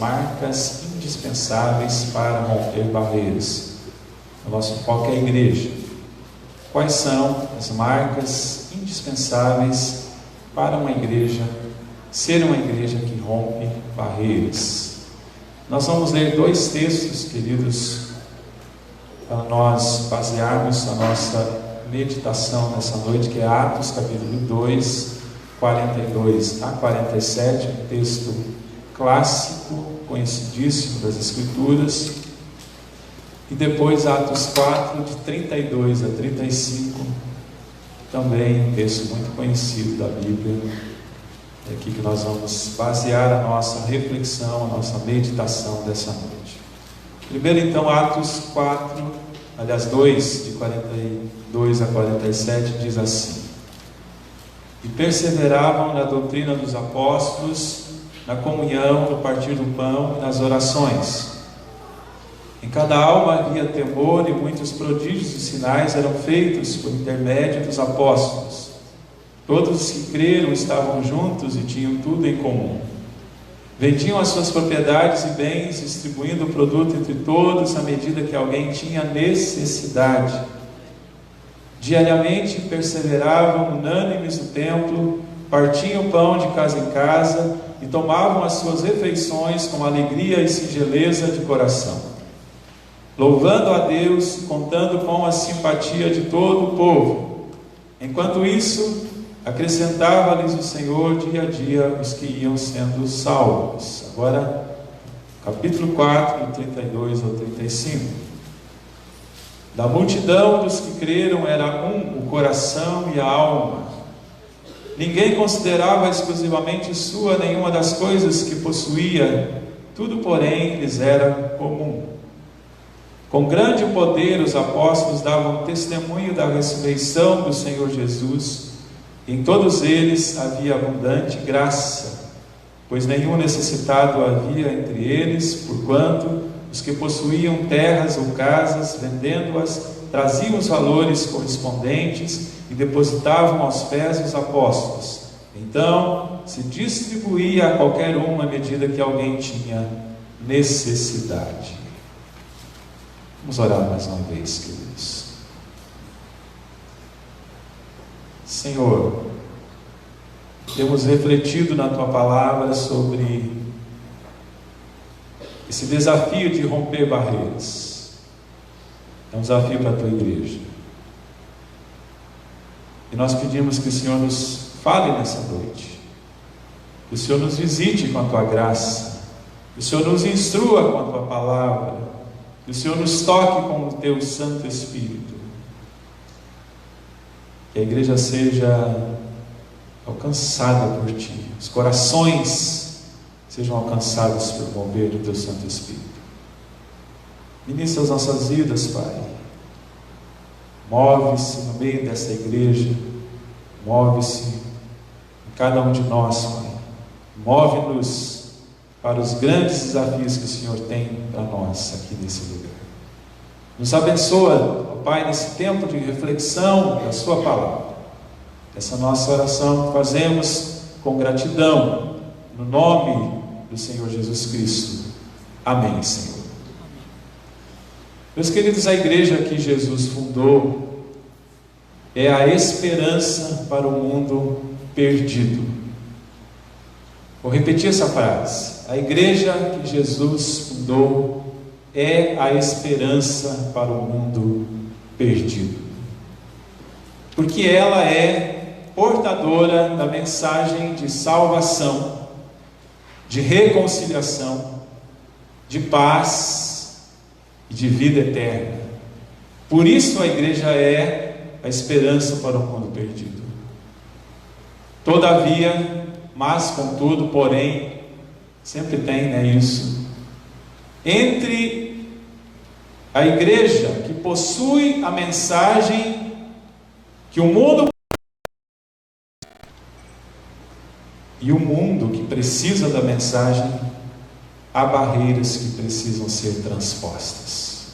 Marcas indispensáveis para romper barreiras. O nosso foco é a igreja. Quais são as marcas indispensáveis para uma igreja ser uma igreja que rompe barreiras? Nós vamos ler dois textos, queridos, para nós basearmos a nossa meditação nessa noite, que é Atos capítulo 2, 42 a 47, um texto clássico, conhecidíssimo das Escrituras, e depois Atos 4, de 32 a 35, também um texto muito conhecido da Bíblia. É aqui que nós vamos basear a nossa reflexão, a nossa meditação dessa noite. Primeiro então, Atos 2, de 42 a 47, diz assim: E perseveravam na doutrina dos apóstolos, na comunhão, no partir do pão e nas orações. Em cada alma havia temor, e muitos prodígios e sinais eram feitos por intermédio dos apóstolos. Todos os que creram estavam juntos e tinham tudo em comum. Vendiam as suas propriedades e bens, distribuindo o produto entre todos à medida que alguém tinha necessidade. Diariamente perseveravam unânimes no templo, partiam o pão de casa em casa e tomavam as suas refeições com alegria e singeleza de coração, louvando a Deus e contando com a simpatia de todo o povo. Enquanto isso, acrescentava-lhes o Senhor dia a dia os que iam sendo salvos. Agora, capítulo 4, 32 ao 35. Da multidão dos que creram era um o coração e a alma. Ninguém considerava exclusivamente sua nenhuma das coisas que possuía, tudo, porém, lhes era comum. Com grande poder, os apóstolos davam testemunho da ressurreição do Senhor Jesus. Em todos eles havia abundante graça, pois nenhum necessitado havia entre eles, porquanto os que possuíam terras ou casas, vendendo-as, traziam os valores correspondentes e depositavam aos pés dos apóstolos. Então se distribuía a qualquer um à medida que alguém tinha necessidade. Vamos orar mais uma vez, queridos. Senhor, temos refletido na Tua Palavra sobre esse desafio de romper barreiras. É um desafio para a Tua igreja. E nós pedimos que o Senhor nos fale nessa noite, que o Senhor nos visite com a Tua graça, que o Senhor nos instrua com a Tua Palavra, que o Senhor nos toque com o Teu Santo Espírito. Que a igreja seja alcançada por Ti, os corações sejam alcançados pelo mover do Teu Santo Espírito. Ministra as nossas vidas, Pai. Move-se no meio dessa igreja, move-se em cada um de nós, Pai. Move-nos para os grandes desafios que o Senhor tem para nós aqui nesse lugar. Nos abençoa, ó Pai, nesse tempo de reflexão da Sua Palavra. Essa nossa oração que fazemos com gratidão, no nome do Senhor Jesus Cristo. Amém, Senhor. Meus queridos, a igreja que Jesus fundou é a esperança para o mundo perdido. Vou repetir essa frase. A igreja que Jesus fundou é a esperança para o mundo perdido. Porque ela é portadora da mensagem de salvação, de reconciliação, de paz e de vida eterna. Por isso a igreja é a esperança para o mundo perdido. Todavia, mas contudo, porém, sempre tem, isso, entre a igreja que possui a mensagem que o mundo e o mundo que precisa da mensagem, há barreiras que precisam ser transpostas.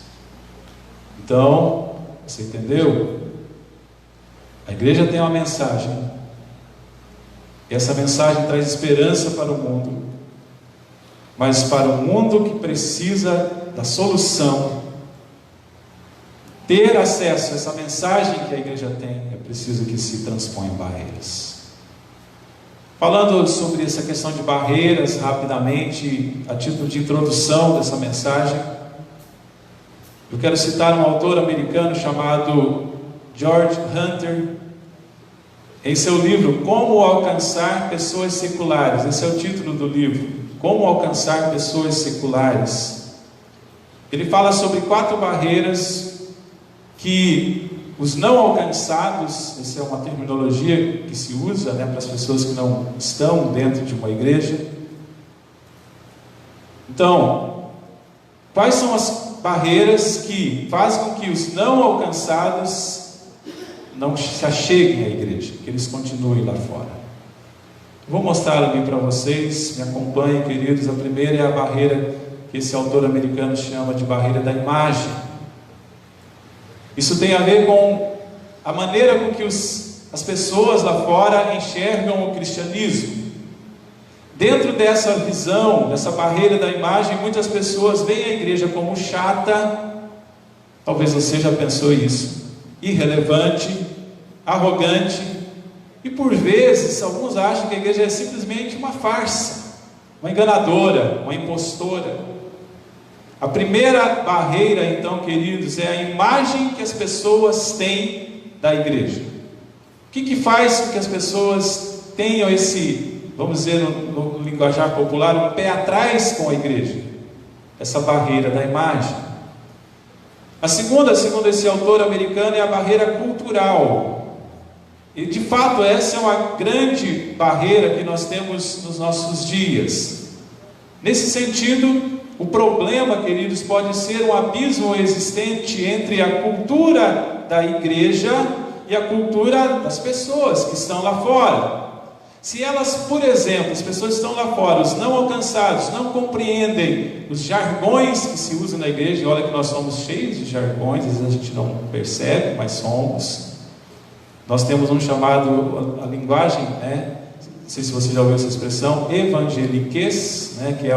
Então, você entendeu? A igreja tem uma mensagem, e essa mensagem traz esperança para o mundo, mas para o mundo que precisa da solução, ter acesso a essa mensagem que a igreja tem, é preciso que se transponham barreiras. Falando sobre essa questão de barreiras, rapidamente, a título de introdução dessa mensagem, eu quero citar um autor americano chamado George Hunter, em seu livro Como Alcançar Pessoas Seculares. Esse é o título do livro, Como Alcançar Pessoas Seculares. Ele fala sobre 4 barreiras que os não alcançados, essa é uma terminologia que se usa, para as pessoas que não estão dentro de uma igreja. Então, quais são as barreiras que fazem com que os não alcançados não se acheguem à igreja, que eles continuem lá fora? Vou mostrar ali para vocês, me acompanhem, queridos. A primeira é a barreira que esse autor americano chama de barreira da imagem. Isso tem a ver com a maneira com que as pessoas lá fora enxergam o cristianismo. Dentro dessa visão, dessa barreira da imagem, muitas pessoas veem a igreja como chata, talvez você já pensou isso, irrelevante, arrogante, e por vezes alguns acham que a igreja é simplesmente uma farsa, uma enganadora, uma impostora. A primeira barreira, então, queridos, é a imagem que as pessoas têm da igreja. O que faz com que as pessoas tenham esse, vamos dizer no linguajar popular, um pé atrás com a igreja? Essa barreira da imagem. A segunda, segundo esse autor americano, é a barreira cultural. E de fato essa é uma grande barreira que nós temos nos nossos dias. Nesse sentido, o problema, queridos, pode ser um abismo existente entre a cultura da igreja e a cultura das pessoas que estão lá fora. Se elas, por exemplo, as pessoas que estão lá fora, os não alcançados, não compreendem os jargões que se usam na igreja, e olha que nós somos cheios de jargões, às vezes a gente não percebe, mas somos. Nós temos um chamado, a linguagem, não sei se você já ouviu essa expressão, evangeliquez, que é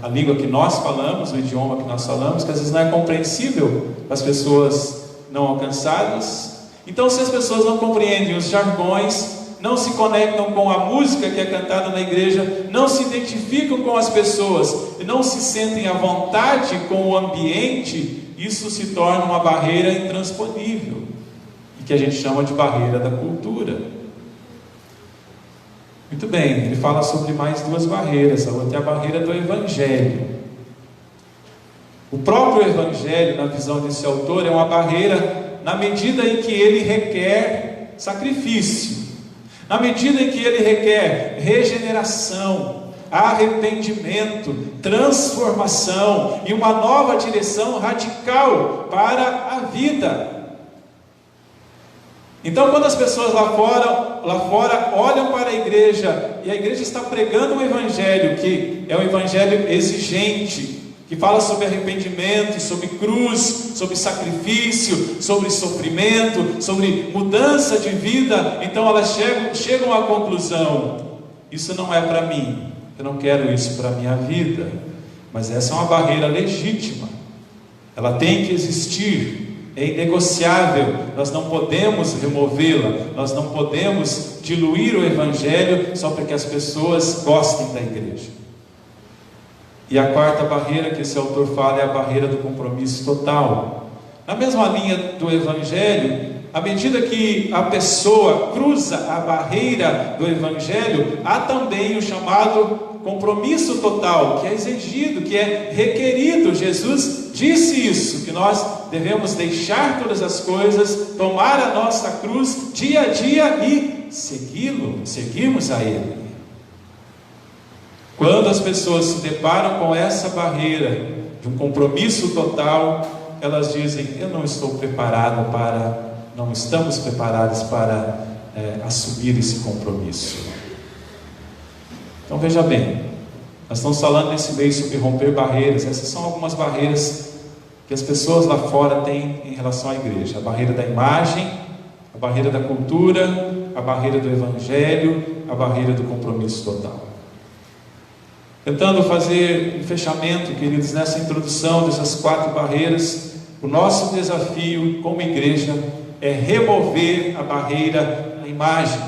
a língua que nós falamos, o idioma que nós falamos, que às vezes não é compreensível para as pessoas não alcançadas. Então, se as pessoas não compreendem os jargões, não se conectam com a música que é cantada na igreja, não se identificam com as pessoas e não se sentem à vontade com o ambiente, isso se torna uma barreira intransponível, e que a gente chama de barreira da cultura. Muito bem, ele fala sobre mais 2 barreiras. A outra é a barreira do Evangelho. O próprio Evangelho, na visão desse autor, é uma barreira na medida em que ele requer sacrifício, na medida em que ele requer regeneração, arrependimento, transformação e uma nova direção radical para a vida. Então, quando as pessoas lá fora olham para a igreja, e a igreja está pregando um evangelho que é um evangelho exigente, que fala sobre arrependimento, sobre cruz, sobre sacrifício, sobre sofrimento, sobre mudança de vida, então elas chegam à conclusão: isso não é para mim, eu não quero isso para a minha vida. Mas essa é uma barreira legítima, ela tem que existir, é inegociável, nós não podemos removê-la, nós não podemos diluir o evangelho só para que as pessoas gostem da igreja. E a quarta barreira que esse autor fala é a barreira do compromisso total. Na mesma linha do evangelho, à medida que a pessoa cruza a barreira do evangelho, há também o chamado compromisso total, que é exigido, que é requerido. Jesus disse isso, que nós devemos deixar todas as coisas, tomar a nossa cruz dia a dia e seguirmos a Ele. Quando as pessoas se deparam com essa barreira de um compromisso total, elas dizem: não estamos preparados para assumir esse compromisso. Então veja bem, nós estamos falando nesse mês sobre romper barreiras. Essas são algumas barreiras que as pessoas lá fora têm em relação à igreja: a barreira da imagem, a barreira da cultura, a barreira do evangelho, a barreira do compromisso total. Tentando fazer um fechamento, queridos, nessa introdução dessas 4 barreiras, o nosso desafio como igreja é remover a barreira da imagem,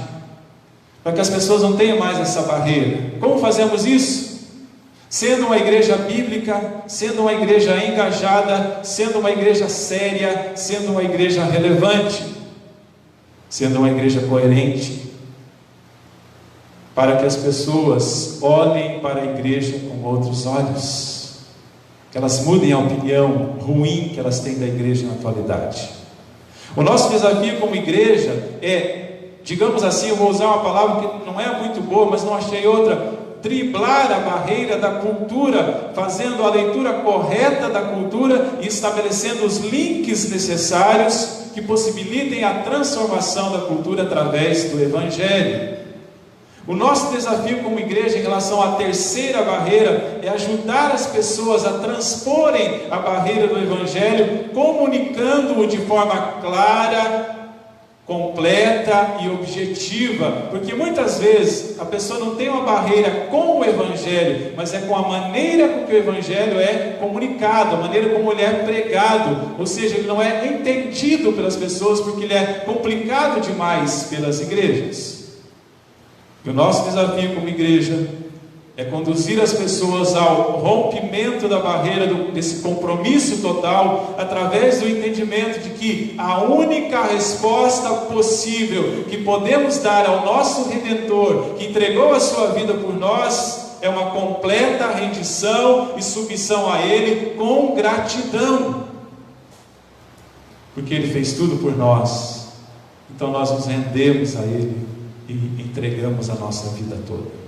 para que as pessoas não tenham mais essa barreira. Como fazemos isso? Sendo uma igreja bíblica, sendo uma igreja engajada, sendo uma igreja séria, sendo uma igreja relevante, sendo uma igreja coerente, para que as pessoas olhem para a igreja com outros olhos, que elas mudem a opinião ruim que elas têm da igreja na atualidade. O nosso desafio como igreja é, digamos assim, eu vou usar uma palavra que não é muito boa, mas não achei outra, driblar a barreira da cultura, fazendo a leitura correta da cultura e estabelecendo os links necessários que possibilitem a transformação da cultura através do Evangelho. O nosso desafio como igreja em relação à terceira barreira é ajudar as pessoas a transporem a barreira do Evangelho, comunicando-o de forma clara, completa e objetiva, porque muitas vezes a pessoa não tem uma barreira com o Evangelho, mas é com a maneira com que o Evangelho é comunicado, a maneira como ele é pregado, ou seja, ele não é entendido pelas pessoas porque ele é complicado demais pelas igrejas. E o nosso desafio como igreja é conduzir as pessoas ao rompimento da barreira desse compromisso total, através do entendimento de que a única resposta possível que podemos dar ao nosso Redentor, que entregou a sua vida por nós, é uma completa rendição e submissão a Ele com gratidão, porque Ele fez tudo por nós. Então nós nos rendemos a Ele e entregamos a nossa vida toda.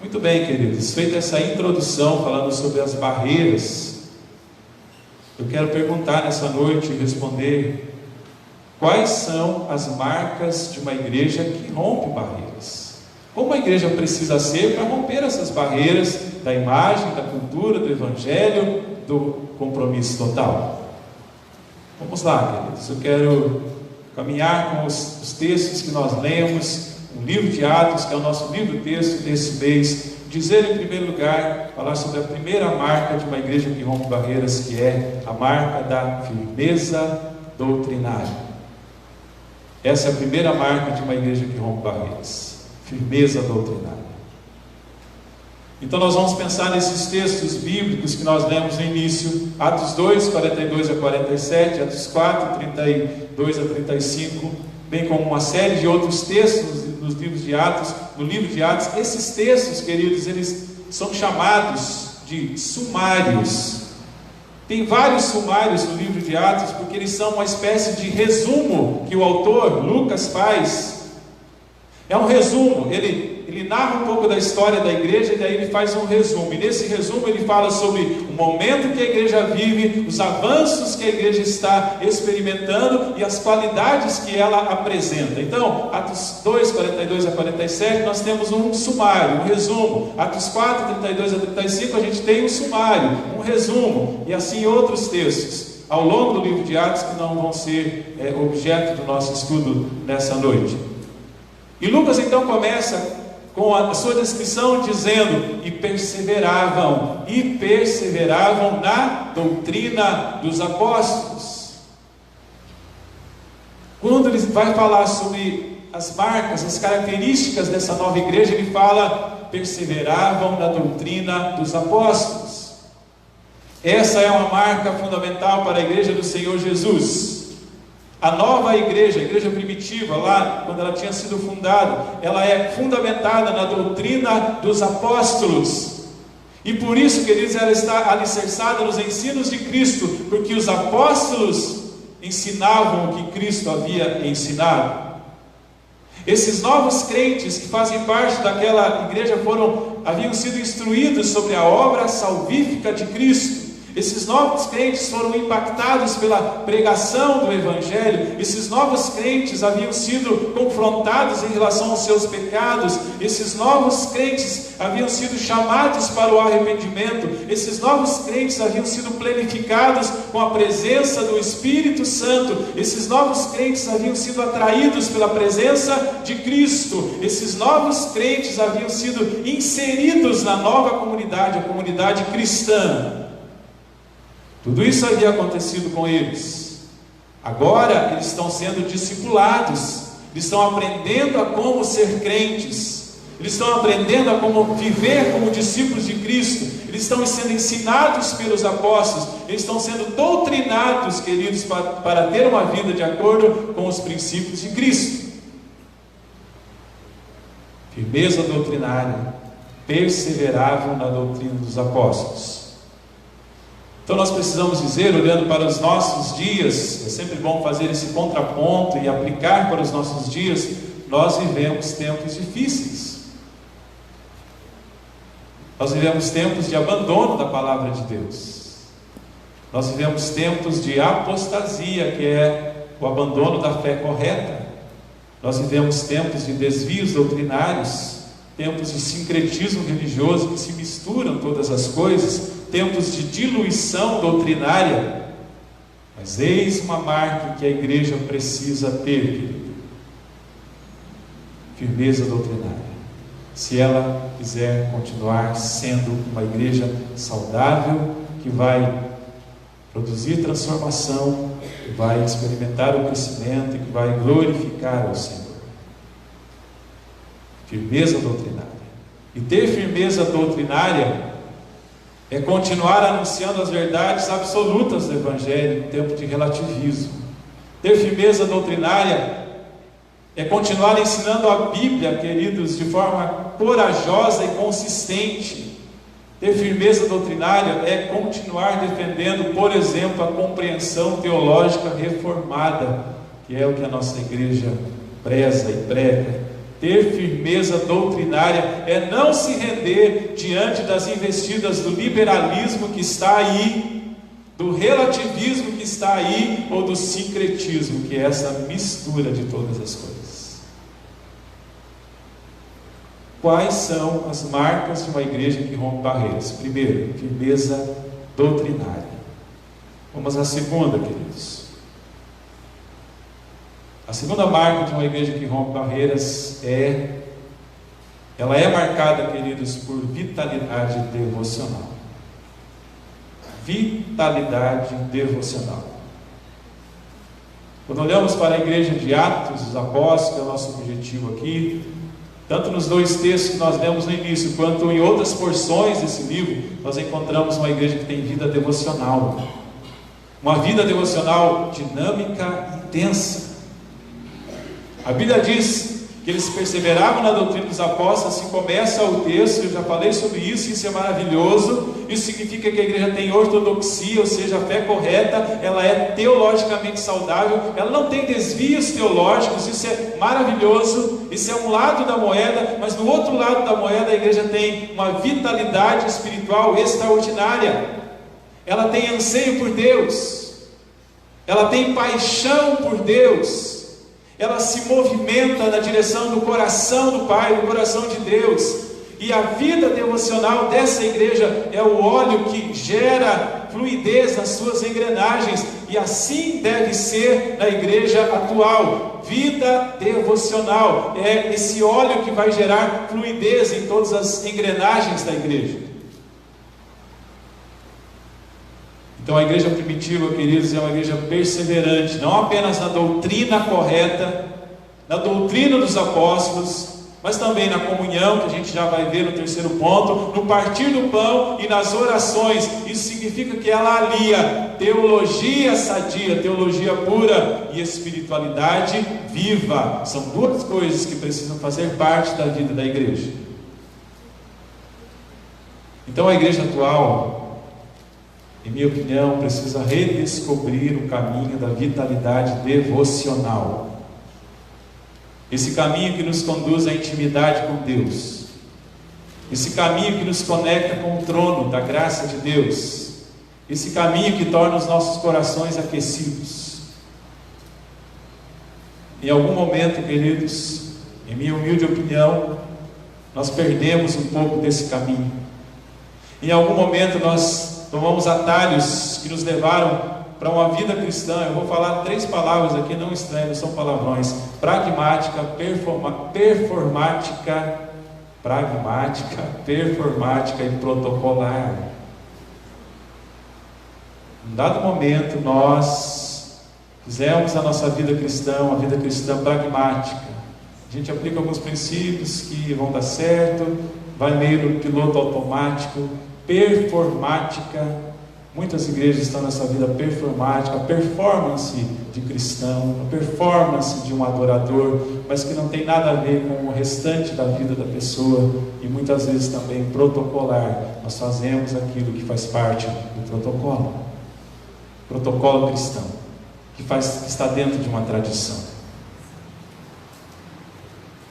Muito bem, queridos, feita essa introdução falando sobre as barreiras, eu quero perguntar nessa noite e responder: quais são as marcas de uma igreja que rompe barreiras? Como a igreja precisa ser para romper essas barreiras da imagem, da cultura, do Evangelho, do compromisso total? Vamos lá, queridos, eu quero caminhar com os textos que nós lemos no livro de Atos, que é o nosso livro-texto desse mês. Dizer em primeiro lugar, falar sobre a primeira marca de uma igreja que rompe barreiras, que é a marca da firmeza doutrinária. Essa é a primeira marca de uma igreja que rompe barreiras: firmeza doutrinária. Então nós vamos pensar nesses textos bíblicos que nós lemos no início, Atos 2, 42 a 47, Atos 4, 32 a 35, bem como uma série de outros textos nos livros de Atos, no livro de Atos. Esses textos, queridos, eles são chamados de sumários. Tem vários sumários no livro de Atos, porque eles são uma espécie de resumo que o autor, Lucas, faz. É um resumo, ele narra um pouco da história da igreja e daí ele faz um resumo. E nesse resumo ele fala sobre o momento que a igreja vive, os avanços que a igreja está experimentando e as qualidades que ela apresenta. Então, Atos 2, 42 a 47, nós temos um sumário, um resumo. Atos 4, 32 a 35, a gente tem um sumário, um resumo, e assim outros textos ao longo do livro de Atos que não vão ser objeto do nosso estudo nessa noite. E Lucas então começa com a sua descrição dizendo: e perseveravam na doutrina dos apóstolos. Quando ele vai falar sobre as marcas, as características dessa nova igreja, ele fala: perseveravam na doutrina dos apóstolos. Essa é uma marca fundamental para a igreja do Senhor Jesus. A nova igreja, a igreja primitiva, lá quando ela tinha sido fundada, ela é fundamentada na doutrina dos apóstolos. E por isso, queridos, ela está alicerçada nos ensinos de Cristo, porque os apóstolos ensinavam o que Cristo havia ensinado. Esses novos crentes que fazem parte daquela igreja haviam sido instruídos sobre a obra salvífica de Cristo. Esses novos crentes foram impactados pela pregação do Evangelho. Esses novos crentes haviam sido confrontados em relação aos seus pecados. Esses novos crentes haviam sido chamados para o arrependimento. Esses novos crentes haviam sido plenificados com a presença do Espírito Santo. Esses novos crentes haviam sido atraídos pela presença de Cristo. Esses novos crentes haviam sido inseridos na nova comunidade, a comunidade cristã. Tudo isso havia acontecido com eles. Agora eles estão sendo discipulados, eles estão aprendendo a como ser crentes, eles estão aprendendo a como viver como discípulos de Cristo, eles estão sendo ensinados pelos apóstolos, eles estão sendo doutrinados, queridos, para ter uma vida de acordo com os princípios de Cristo. Firmeza doutrinária, perseveravam na doutrina dos apóstolos. Então nós precisamos dizer, olhando para os nossos dias, é sempre bom fazer esse contraponto e aplicar para os nossos dias, nós vivemos tempos difíceis. Nós vivemos tempos de abandono da palavra de Deus. Nós vivemos tempos de apostasia, que é o abandono da fé correta. Nós vivemos tempos de desvios doutrinários, tempos de sincretismo religioso, que se misturam todas as coisas, tempos de diluição doutrinária. Mas eis uma marca que a igreja precisa ter, querido: firmeza doutrinária, se ela quiser continuar sendo uma igreja saudável, que vai produzir transformação, que vai experimentar o crescimento e que vai glorificar ao Senhor. Firmeza doutrinária. E ter firmeza doutrinária é continuar anunciando as verdades absolutas do Evangelho em tempo de relativismo. Ter firmeza doutrinária é continuar ensinando a Bíblia, queridos, de forma corajosa e consistente. Ter firmeza doutrinária é continuar defendendo, por exemplo, a compreensão teológica reformada, que é o que a nossa igreja preza e prega. Ter firmeza doutrinária é não se render diante das investidas do liberalismo que está aí, do relativismo que está aí, ou do sincretismo, que é essa mistura de todas as coisas. Quais são as marcas de uma igreja que rompe barreiras? Primeiro, firmeza doutrinária. Vamos à segunda, queridos. A segunda marca de uma igreja que rompe barreiras ela é marcada, queridos, por vitalidade devocional. Vitalidade devocional. Quando olhamos para a igreja de Atos dos Apóstolos, que é o nosso objetivo aqui, tanto nos dois textos que nós lemos no início, quanto em outras porções desse livro, nós encontramos uma igreja que tem vida devocional. Uma vida devocional dinâmica e intensa. A Bíblia diz que eles perseveravam na doutrina dos apóstolos. Assim começa o texto, eu já falei sobre isso, isso é maravilhoso. Isso significa que a igreja tem ortodoxia, ou seja, a fé correta, ela é teologicamente saudável, ela não tem desvios teológicos, isso é maravilhoso, isso é um lado da moeda, mas no outro lado da moeda a igreja tem uma vitalidade espiritual extraordinária, ela tem anseio por Deus, ela tem paixão por Deus, ela se movimenta na direção do coração do Pai, do coração de Deus. E a vida devocional dessa igreja é o óleo que gera fluidez nas suas engrenagens. E assim deve ser na igreja atual. Vida devocional é esse óleo que vai gerar fluidez em todas as engrenagens da igreja. Então a igreja primitiva, queridos, é uma igreja perseverante, não apenas na doutrina correta, na doutrina dos apóstolos, mas também na comunhão, que a gente já vai ver no terceiro ponto, no partir do pão e nas orações. Isso significa que ela alia teologia sadia, teologia pura e espiritualidade viva. São duas coisas que precisam fazer parte da vida da igreja. Então a igreja atual, em minha opinião, precisa redescobrir o caminho da vitalidade devocional. Esse caminho que nos conduz à intimidade com Deus. Esse caminho que nos conecta com o trono da graça de Deus. esse caminho que torna os nossos corações aquecidos. Em algum momento, queridos, em minha humilde opinião, nós perdemos um pouco desse caminho. Em algum momento nós tomamos atalhos que nos levaram para uma vida cristã. Eu vou falar 3 palavras aqui, não estranhas, são palavrões: pragmática, performática e protocolar. Em dado momento nós fizemos a nossa vida cristã, uma vida cristã pragmática. A gente aplica alguns princípios que vão dar certo, vai meio no piloto automático. Performática. Muitas igrejas estão nessa vida performática, a performance de cristão, a performance de um adorador, mas que não tem nada a ver com o restante da vida da pessoa, e muitas vezes também protocolar. Nós fazemos aquilo que faz parte do protocolo cristão, que está dentro de uma tradição.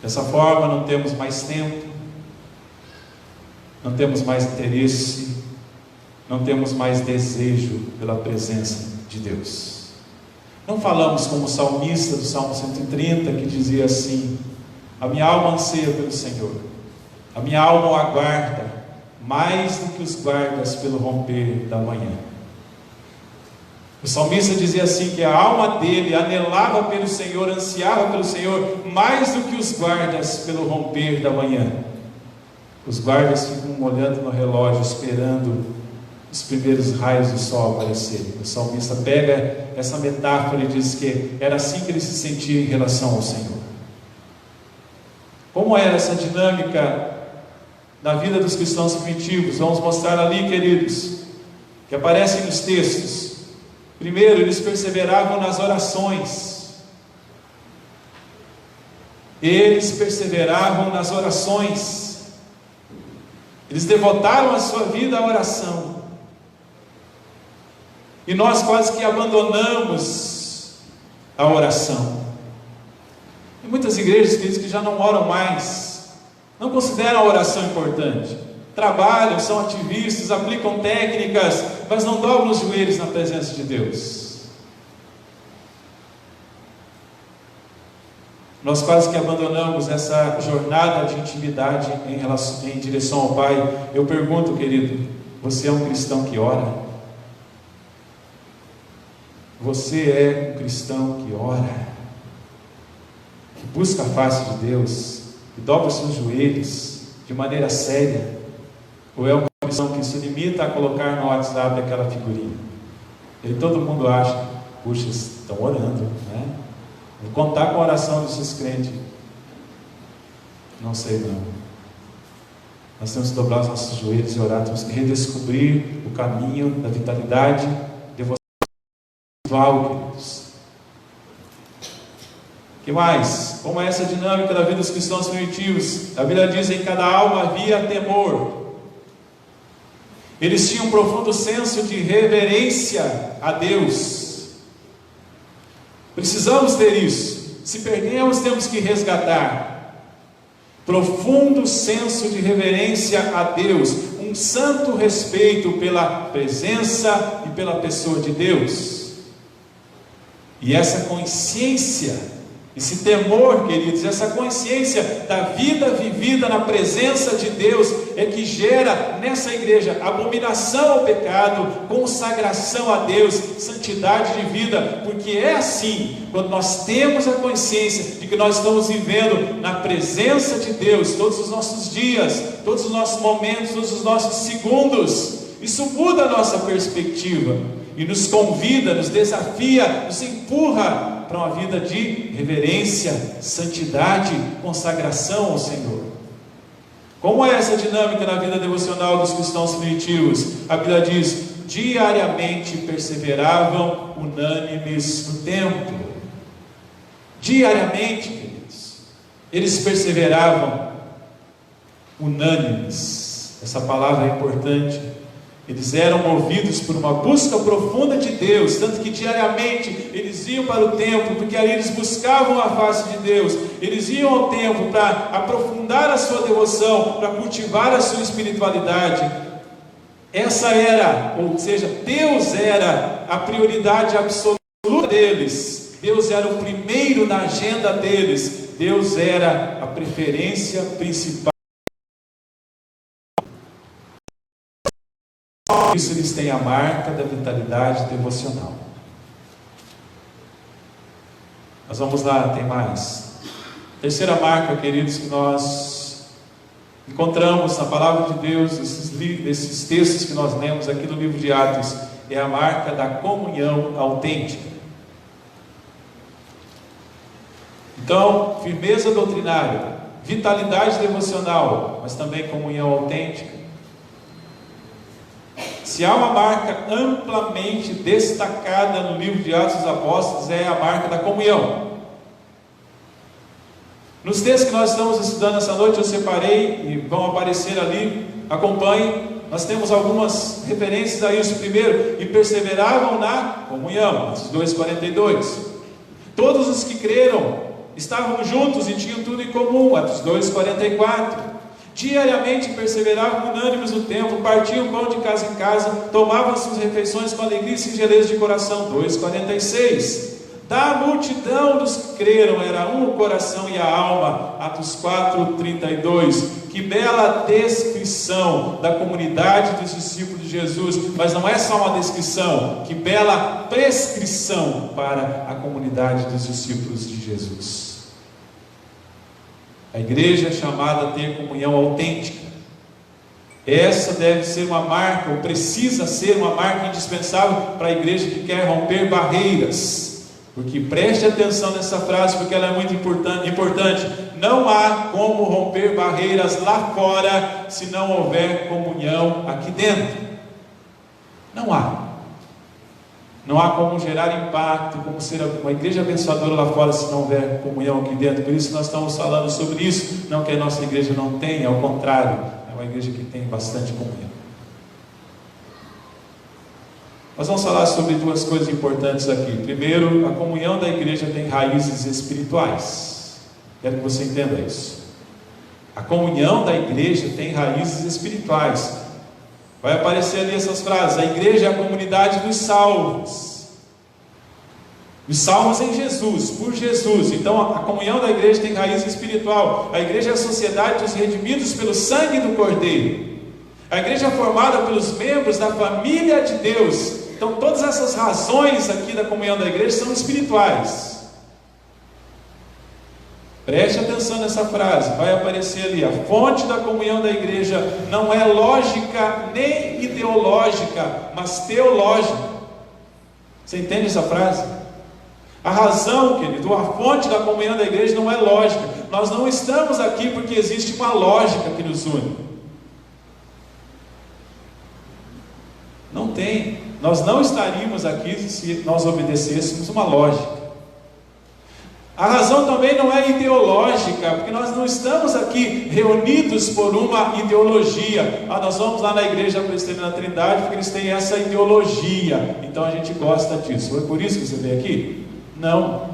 Dessa forma não temos mais tempo, não temos mais interesse, não temos mais desejo pela presença de Deus. Não falamos como o salmista do Salmo 130, que dizia assim: a minha alma anseia pelo Senhor, a minha alma o aguarda, mais do que os guardas pelo romper da manhã. O salmista dizia assim, que a alma dele anelava pelo Senhor, ansiava pelo Senhor, mais do que os guardas pelo romper da manhã. Os guardas ficam olhando no relógio, esperando os primeiros raios do sol aparecerem. O salmista pega essa metáfora e diz que era assim que ele se sentia em relação ao Senhor. Como era essa dinâmica na vida dos cristãos primitivos? Vamos mostrar ali, queridos, que aparecem nos textos. Primeiro, eles perseveravam nas orações. Eles perseveravam nas orações. Eles devotaram a sua vida à oração. E nós quase que abandonamos a oração. Tem muitas igrejas, queridos, que já não oram mais, não consideram a oração importante. Trabalham, são ativistas, aplicam técnicas, mas não dobram os joelhos na presença de Deus. Nós quase que abandonamos essa jornada de intimidade em direção ao Pai. Eu pergunto, querido, você é um cristão que ora? Você é um cristão que ora, que busca a face de Deus, que dobra os seus joelhos de maneira séria? Ou é uma cristão que se limita a colocar no WhatsApp aquela figurinha? E todo mundo acha, puxa, estão orando, né? Vou contar com a oração desses crentes. Não sei não. Nós temos que dobrar os nossos joelhos e orar, temos que redescobrir o caminho da vitalidade devocional, queridos. O que mais? Como é essa dinâmica da vida dos cristãos primitivos? A Bíblia diz: em cada alma havia temor. Eles tinham um profundo senso de reverência a Deus. Precisamos ter isso. Se perdemos, temos que resgatar. Profundo senso de reverência a Deus, um santo respeito pela presença e pela pessoa de Deus. E essa consciência, esse temor, queridos, essa consciência da vida vivida na presença de Deus é que gera nessa igreja abominação ao pecado, consagração a Deus, santidade de vida, porque é assim, quando nós temos a consciência de que nós estamos vivendo na presença de Deus todos os nossos dias, todos os nossos momentos, todos os nossos segundos, isso muda a nossa perspectiva e nos convida, nos desafia, nos empurra para uma vida de reverência, santidade, consagração ao Senhor. Como é essa dinâmica na vida devocional dos cristãos primitivos? A Bíblia diz: diariamente perseveravam unânimes no templo. Diariamente, queridos, eles perseveravam unânimes. Essa palavra é importante. Eles eram movidos por uma busca profunda de Deus, tanto que diariamente eles iam para o templo, porque ali eles buscavam a face de Deus. Eles iam ao templo para aprofundar a sua devoção, para cultivar a sua espiritualidade. Essa era, ou seja, Deus era a prioridade absoluta deles. Deus era o primeiro na agenda deles. Deus era a preferência principal. Por isso eles têm a marca da vitalidade devocional. Mas vamos lá, tem mais. Terceira marca, queridos, que nós encontramos na palavra de Deus, esses textos que nós lemos aqui no livro de Atos, é a marca da comunhão autêntica. Então, firmeza doutrinária, vitalidade devocional, mas também comunhão autêntica. Se há uma marca amplamente destacada no livro de Atos dos Apóstolos, é a marca da comunhão. Nos textos que nós estamos estudando essa noite, eu separei e vão aparecer ali, acompanhem. Nós temos algumas referências a isso. Primeiro, e perseveravam na comunhão, Atos 2,42. Todos os que creram estavam juntos e tinham tudo em comum, Atos 2,44. Diariamente perseveravam unânimes no templo, partiam pão de casa em casa, tomavam suas refeições com alegria e singeleza de coração, 2,46. Da multidão dos que creram era um o coração e a alma, Atos 4,32. Que bela descrição da comunidade dos discípulos de Jesus, mas não é só uma descrição, que bela prescrição para a comunidade dos discípulos de Jesus. A igreja é chamada a ter comunhão autêntica. Essa deve ser uma marca, ou precisa ser uma marca indispensável para a igreja que quer romper barreiras. Porque preste atenção nessa frase, porque ela é muito importante. Não há como romper barreiras lá fora se não houver comunhão aqui dentro. Não há. Não há como gerar impacto, como ser uma igreja abençoadora lá fora se não houver comunhão aqui dentro. Por isso nós estamos falando sobre isso. Não que a nossa igreja não tenha, ao contrário, é uma igreja que tem bastante comunhão. Nós vamos falar sobre duas coisas importantes aqui. Primeiro, a comunhão da igreja tem raízes espirituais. Quero que você entenda isso. A comunhão da igreja tem raízes espirituais. Vai aparecer ali essas frases. A igreja é a comunidade dos salvos. Os salvos em Jesus, por Jesus. Então a comunhão da igreja tem raiz espiritual. A igreja é a sociedade dos redimidos pelo sangue do Cordeiro. A igreja é formada pelos membros da família de Deus. Então todas essas razões aqui da comunhão da igreja são espirituais. Preste atenção nessa frase, vai aparecer ali. A fonte da comunhão da igreja não é lógica nem ideológica, mas teológica. Você entende essa frase? A razão, querido, a fonte da comunhão da igreja não é lógica. Nós não estamos aqui porque existe uma lógica que nos une. Não tem. Nós não estaríamos aqui se nós obedecêssemos uma lógica. A razão também não é ideológica, porque nós não estamos aqui reunidos por uma ideologia. Nós vamos lá na igreja presbiteriana Trindade porque eles têm essa ideologia, então a gente gosta disso. Foi por isso que você veio aqui? Não.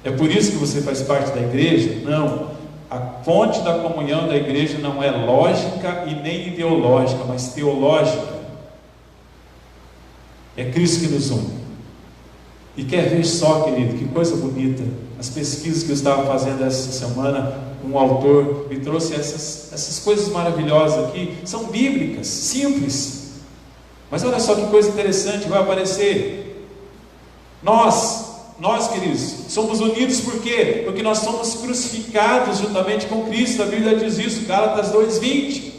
É por isso que você faz parte da igreja? Não. A fonte da comunhão da igreja não é lógica e nem ideológica, mas teológica. É Cristo que nos une. E quer ver só, querido, que coisa bonita. As pesquisas que eu estava fazendo essa semana, um autor me trouxe essas coisas maravilhosas aqui. São bíblicas, simples. Mas olha só que coisa interessante, vai aparecer. Nós, queridos, somos unidos por quê? Porque nós somos crucificados juntamente com Cristo. A Bíblia diz isso, Gálatas 2:20.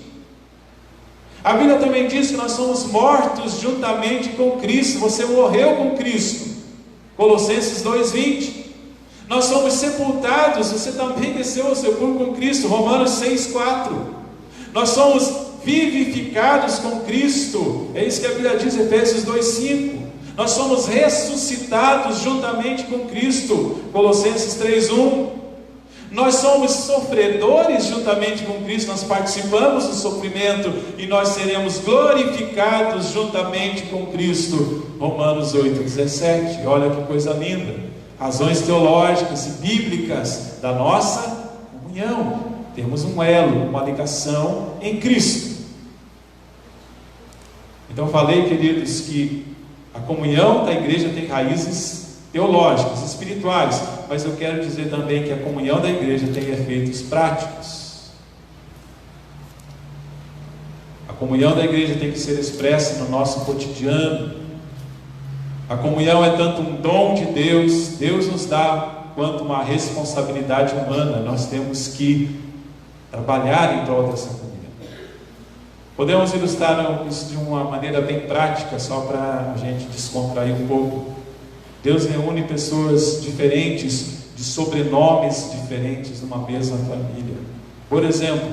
A Bíblia também diz que nós somos mortos juntamente com Cristo. Você morreu com Cristo. Colossenses 2:20. Nós somos sepultados, você também desceu ao sepulcro com Cristo. Romanos 6:4. Nós somos vivificados com Cristo. É isso que a Bíblia diz, Efésios 2:5. Nós somos ressuscitados juntamente com Cristo, Colossenses 3:1. Nós somos sofredores juntamente com Cristo, nós participamos do sofrimento e nós seremos glorificados juntamente com Cristo, Romanos 8:17. Olha que coisa linda, razões teológicas e bíblicas da nossa comunhão. Temos um elo, uma ligação em Cristo. Então falei, queridos, que a comunhão da igreja tem raízes teológicas, espirituais, mas eu quero dizer também que a comunhão da igreja tem efeitos práticos. A comunhão da igreja tem que ser expressa no nosso cotidiano. A comunhão é tanto um dom de Deus, Deus nos dá, quanto uma responsabilidade humana. Nós temos que trabalhar em prol dessa comunhão. Podemos ilustrar isso de uma maneira bem prática, só para a gente descontrair um pouco. Deus reúne pessoas diferentes, de sobrenomes diferentes, numa mesma família. Por exemplo,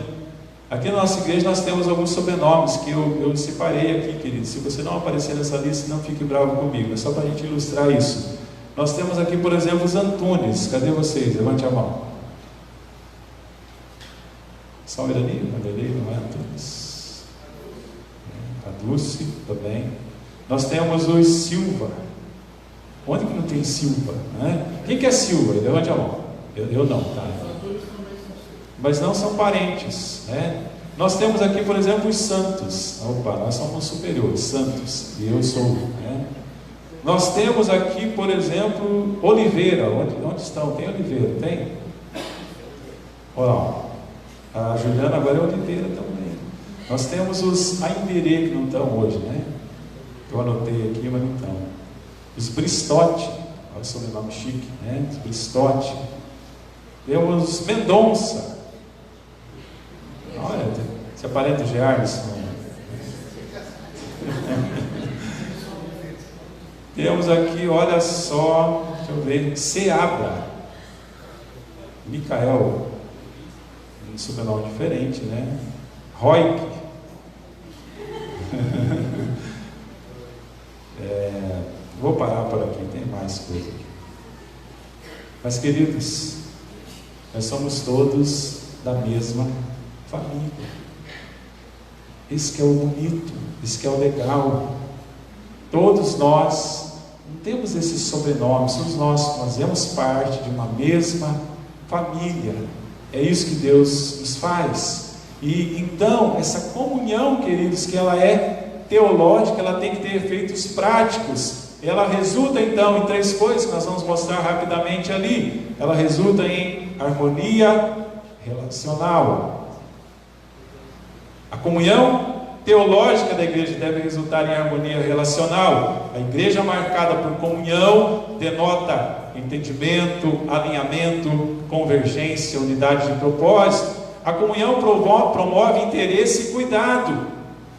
aqui na nossa igreja nós temos alguns sobrenomes que eu separei aqui, querido. Se você não aparecer nessa lista, não fique bravo comigo, é só para a gente ilustrar isso. Nós temos aqui, por exemplo, os Antunes. Cadê vocês? Levante a mão. Só o Irani? Não é Antunes. A Dulce também. Nós temos os Silva. Onde que não tem Silva? Né? Quem que é Silva? Levante a mão. Eu não, tá? Mas não são parentes, né? Nós temos aqui, por exemplo, os Santos. Opa, nós somos superiores, Santos. E eu sou, né? Nós temos aqui, por exemplo, Oliveira. Onde estão? Tem Oliveira? Tem? Olha, a Juliana agora é Oliveira também. Nós temos os Ainderê, que não estão hoje, né? Eu anotei aqui, mas não estão. Os Bristotti, olha o sobrenome chique, né? Os Bristotti. Temos os Mendonça. Olha, você aparenta o Geardes? Temos aqui, olha só, deixa eu ver, Seabra, Micael, um sobrenome diferente, né? Roik, vou parar por aqui, tem mais coisa aqui. Mas, queridos, nós somos todos da mesma família. Esse que é o bonito, esse que é o legal. Todos nós não temos esses sobrenomes, todos nós fazemos parte de uma mesma família. É isso que Deus nos faz. E então, essa comunhão, queridos, que ela é teológica, ela tem que ter efeitos práticos. Ela resulta então em três coisas que nós vamos mostrar rapidamente ali. Ela resulta em harmonia relacional. A comunhão teológica da igreja deve resultar em harmonia relacional. A igreja marcada por comunhão denota entendimento, alinhamento, convergência, unidade de propósito. A comunhão promove interesse e cuidado.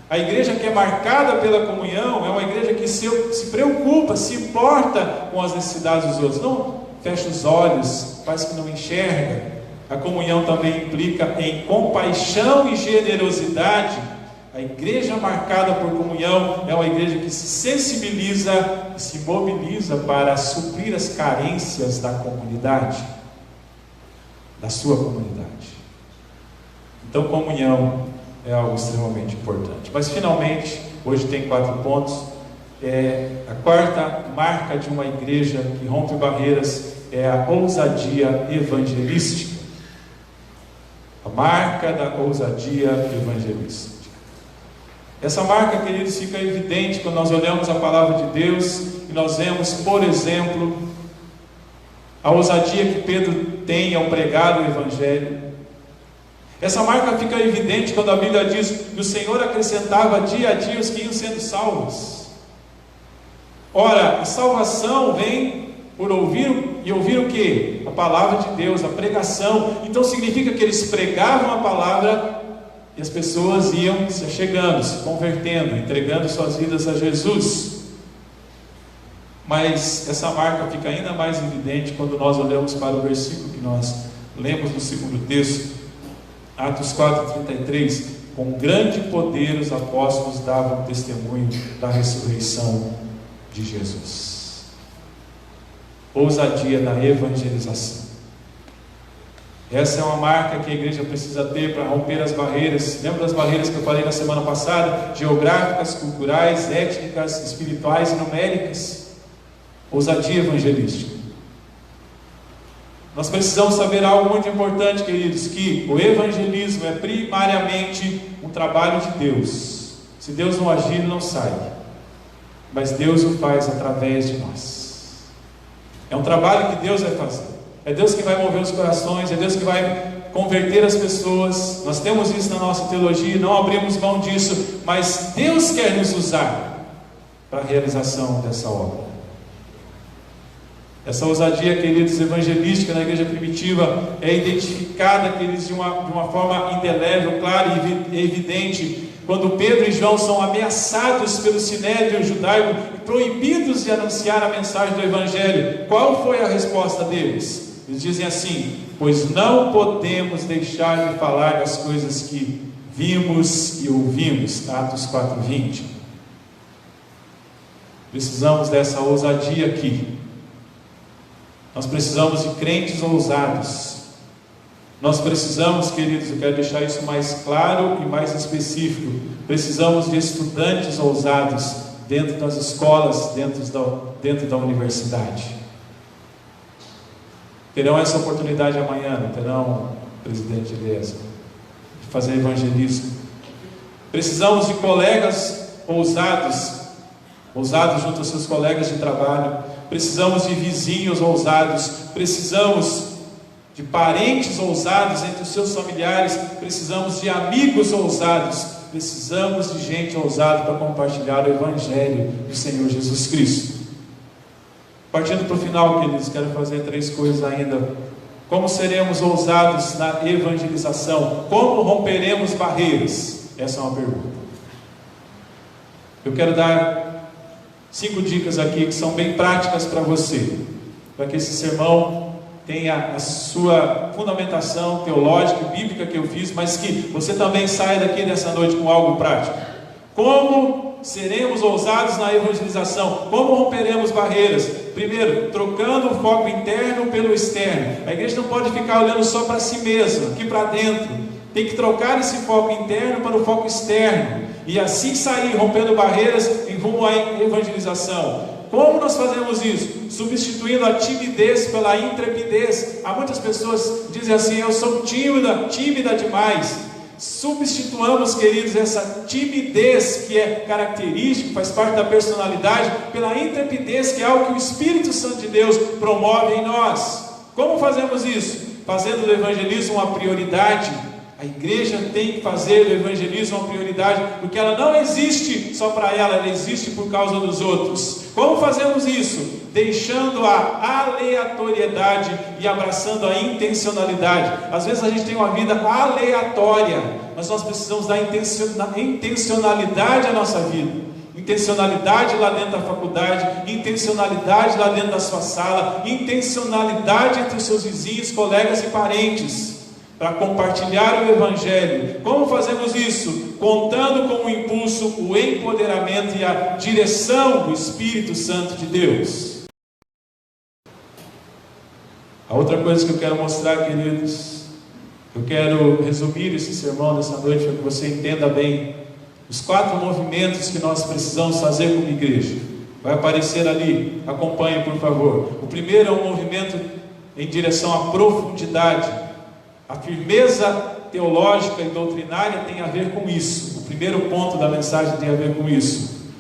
A igreja que é marcada pela comunhão é uma igreja que se preocupa, se importa com as necessidades dos outros. Não fecha os olhos, faz que não enxerga. A comunhão também implica em compaixão e generosidade. A igreja marcada por comunhão é uma igreja que se sensibiliza e se mobiliza para suprir as carências da comunidade, da sua comunidade. Então, comunhão é algo extremamente importante. Mas, finalmente, hoje tem 4 pontos. A quarta marca de uma igreja que rompe barreiras é a ousadia evangelística. A marca da ousadia evangelística. Essa marca, queridos, fica evidente quando nós olhamos a palavra de Deus e nós vemos, por exemplo, a ousadia que Pedro tem ao pregar o Evangelho. Essa marca fica evidente quando a Bíblia diz que o Senhor acrescentava dia a dia os que iam sendo salvos. Ora, a salvação vem por ouvir, e ouvir o quê? A palavra de Deus, a pregação. Então significa que eles pregavam a palavra e as pessoas iam se chegando, se convertendo, entregando suas vidas a Jesus. Mas essa marca fica ainda mais evidente quando nós olhamos para o versículo que nós lemos no segundo texto, Atos 4:33. Com grande poder os apóstolos davam testemunho da ressurreição de Jesus. Ousadia na evangelização. Essa é uma marca que a igreja precisa ter para romper as barreiras. Lembra das barreiras que eu falei na semana passada? Geográficas, culturais, étnicas, espirituais e numéricas. Ousadia evangelística. Nós precisamos saber algo muito importante, queridos, que o evangelismo é primariamente um trabalho de Deus. Se Deus não agir, ele não sai. Mas Deus o faz através de nós. É um trabalho que Deus vai fazer. É Deus que vai mover os corações, é Deus que vai converter as pessoas. Nós temos isso na nossa teologia, não abrimos mão disso, mas Deus quer nos usar para a realização dessa obra. Essa ousadia, queridos, evangelística na igreja primitiva é identificada, queridos, de uma forma indelével, clara e evidente, quando Pedro e João são ameaçados pelo sinédrio judaico e proibidos de anunciar a mensagem do Evangelho. Qual foi a resposta deles? Eles dizem assim: pois não podemos deixar de falar das coisas que vimos e ouvimos. Atos 4:20. Precisamos dessa ousadia aqui. Nós precisamos de crentes ousados. Nós precisamos, queridos, eu quero deixar isso mais claro e mais específico, precisamos de estudantes ousados dentro das escolas, dentro da universidade. Terão essa oportunidade amanhã, não terão, presidente Elias, de fazer evangelismo. Precisamos de colegas ousados junto aos seus colegas de trabalho. Precisamos de vizinhos ousados. Precisamos de parentes ousados entre os seus familiares. Precisamos de amigos ousados. Precisamos de gente ousada para compartilhar o Evangelho do Senhor Jesus Cristo. Partindo para o final, queridos, quero fazer 3 coisas ainda. Como seremos ousados na evangelização? Como romperemos barreiras? Essa é uma pergunta. Eu quero dar 5 dicas aqui que são bem práticas para você, para que esse sermão tenha a sua fundamentação teológica e bíblica que eu fiz, mas que você também saia daqui nessa noite com algo prático. Como seremos ousados na evangelização? Como romperemos barreiras? Primeiro, trocando o foco interno pelo externo. A igreja não pode ficar olhando só para si mesma, aqui para dentro. Tem que trocar esse foco interno para o foco externo, e assim sair rompendo barreiras em rumo à evangelização. Como nós fazemos isso? Substituindo a timidez pela intrepidez. Há muitas pessoas que dizem assim: eu sou tímida demais. Substituamos, queridos, essa timidez que é característica, faz parte da personalidade, pela intrepidez, que é algo que o Espírito Santo de Deus promove em nós. Como fazemos isso? Fazendo do evangelismo uma prioridade. A igreja tem que fazer do evangelismo uma prioridade, porque ela não existe só para ela existe por causa dos outros. Como fazemos isso? Deixando a aleatoriedade e abraçando a intencionalidade. Às vezes a gente tem uma vida aleatória, mas nós precisamos dar intencionalidade à nossa vida. Intencionalidade lá dentro da faculdade, intencionalidade lá dentro da sua sala, intencionalidade entre os seus vizinhos, colegas e parentes, para compartilhar o Evangelho. Como fazemos isso? Contando com o impulso, o empoderamento e a direção do Espírito Santo de Deus. A outra coisa que eu quero mostrar, queridos, eu quero resumir esse sermão dessa noite para que você entenda bem os 4 movimentos que nós precisamos fazer como igreja. Vai aparecer ali, acompanhe por favor. O primeiro é um movimento em direção à profundidade. A firmeza teológica e doutrinária tem a ver com isso. O primeiro ponto da mensagem tem a ver com isso.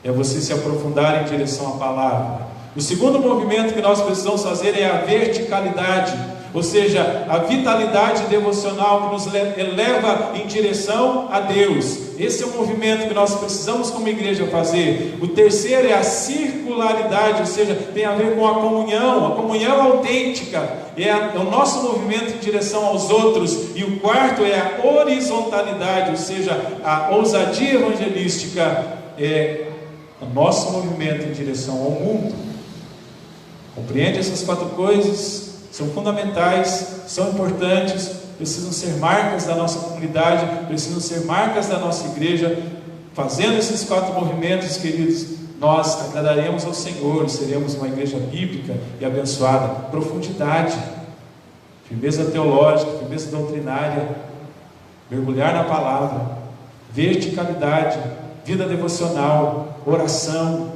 É você se aprofundar em direção à palavra. O segundo movimento que nós precisamos fazer é a verticalidade, ou seja, a vitalidade devocional que nos eleva em direção a Deus. Esse é o movimento que nós precisamos como igreja fazer. O terceiro é a circularidade, ou seja, tem a ver com a comunhão autêntica. É o nosso movimento em direção aos outros. E o quarto é a horizontalidade, ou seja, a ousadia evangelística é o nosso movimento em direção ao mundo. Compreende essas 4 coisas? São fundamentais, são importantes, precisam ser marcas da nossa comunidade, precisam ser marcas da nossa igreja. Fazendo esses 4 movimentos, queridos, nós agradaremos ao Senhor, seremos uma igreja bíblica e abençoada. Profundidade, firmeza teológica, firmeza doutrinária, mergulhar na palavra, verticalidade, vida devocional, oração,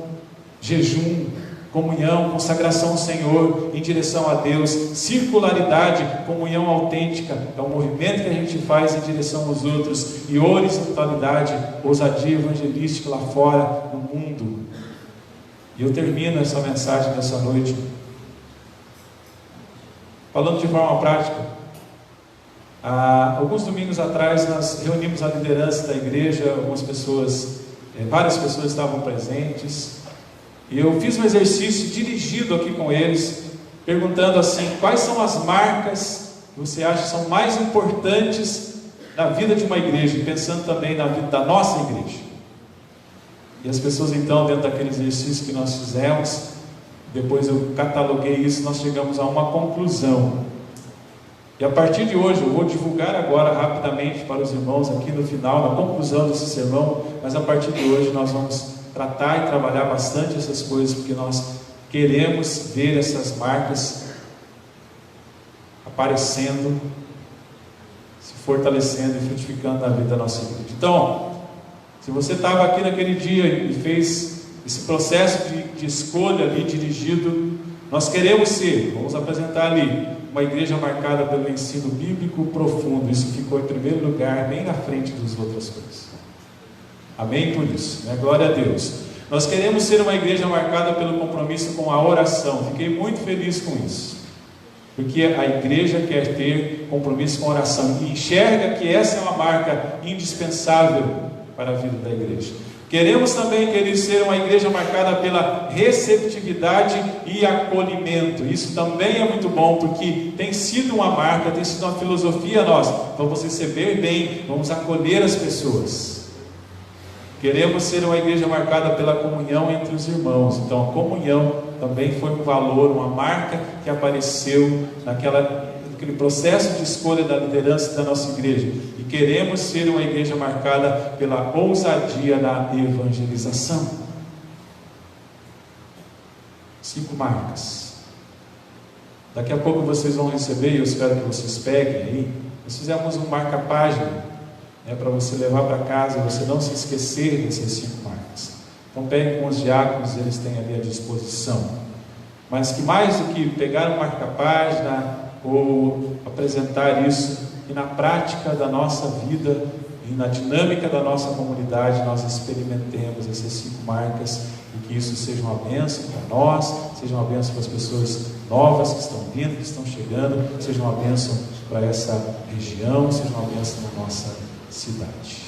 jejum, comunhão, consagração ao Senhor, em direção a Deus, circularidade, comunhão autêntica, é o movimento que a gente faz em direção aos outros, e horizontalidade, ousadia evangelística lá fora, no mundo. E eu termino essa mensagem dessa noite falando de forma prática. Alguns domingos atrás nós reunimos a liderança da igreja, algumas pessoas, várias pessoas estavam presentes, e eu fiz um exercício dirigido aqui com eles, perguntando assim: quais são as marcas que você acha que são mais importantes na vida de uma igreja, pensando também na vida da nossa igreja. E as pessoas então, dentro daquele exercício que nós fizemos, depois eu cataloguei isso, nós chegamos a uma conclusão. E a partir de hoje, eu vou divulgar agora rapidamente para os irmãos aqui no final, na conclusão desse sermão, mas a partir de hoje nós vamos tratar e trabalhar bastante essas coisas, porque nós queremos ver essas marcas aparecendo, se fortalecendo e frutificando na vida da nossa igreja. Então, se você estava aqui naquele dia e fez esse processo de escolha ali dirigido, nós queremos ser, vamos apresentar ali, uma igreja marcada pelo ensino bíblico profundo. Isso ficou em primeiro lugar, bem na frente das outras coisas. Amém por isso, né? Glória a Deus. Nós queremos ser uma igreja marcada pelo compromisso com a oração. Fiquei muito feliz com isso, porque a igreja quer ter compromisso com a oração e enxerga que essa é uma marca indispensável para a vida da igreja. Queremos também, queridos, ser uma igreja marcada pela receptividade e acolhimento. Isso também é muito bom, porque tem sido uma marca, tem sido uma filosofia nossa. Vamos receber bem, vamos acolher as pessoas. Queremos ser uma igreja marcada pela comunhão entre os irmãos. Então a comunhão também foi um valor, uma marca que apareceu naquele processo de escolha da liderança da nossa igreja. E queremos ser uma igreja marcada pela ousadia na evangelização. 5 marcas. Daqui a pouco vocês vão receber, e eu espero que vocês peguem aí. Nós fizemos um marca-página, para você levar para casa e você não se esquecer dessas 5 marcas. Então pegue com os diáconos, eles têm ali à disposição. Mas que mais do que pegar um marca-página ou apresentar isso, e na prática da nossa vida e na dinâmica da nossa comunidade nós experimentemos essas 5 marcas, e que isso seja uma bênção para nós, seja uma bênção para as pessoas novas que estão vindo, que estão chegando, seja uma bênção para essa região, seja uma bênção na nossa cidade.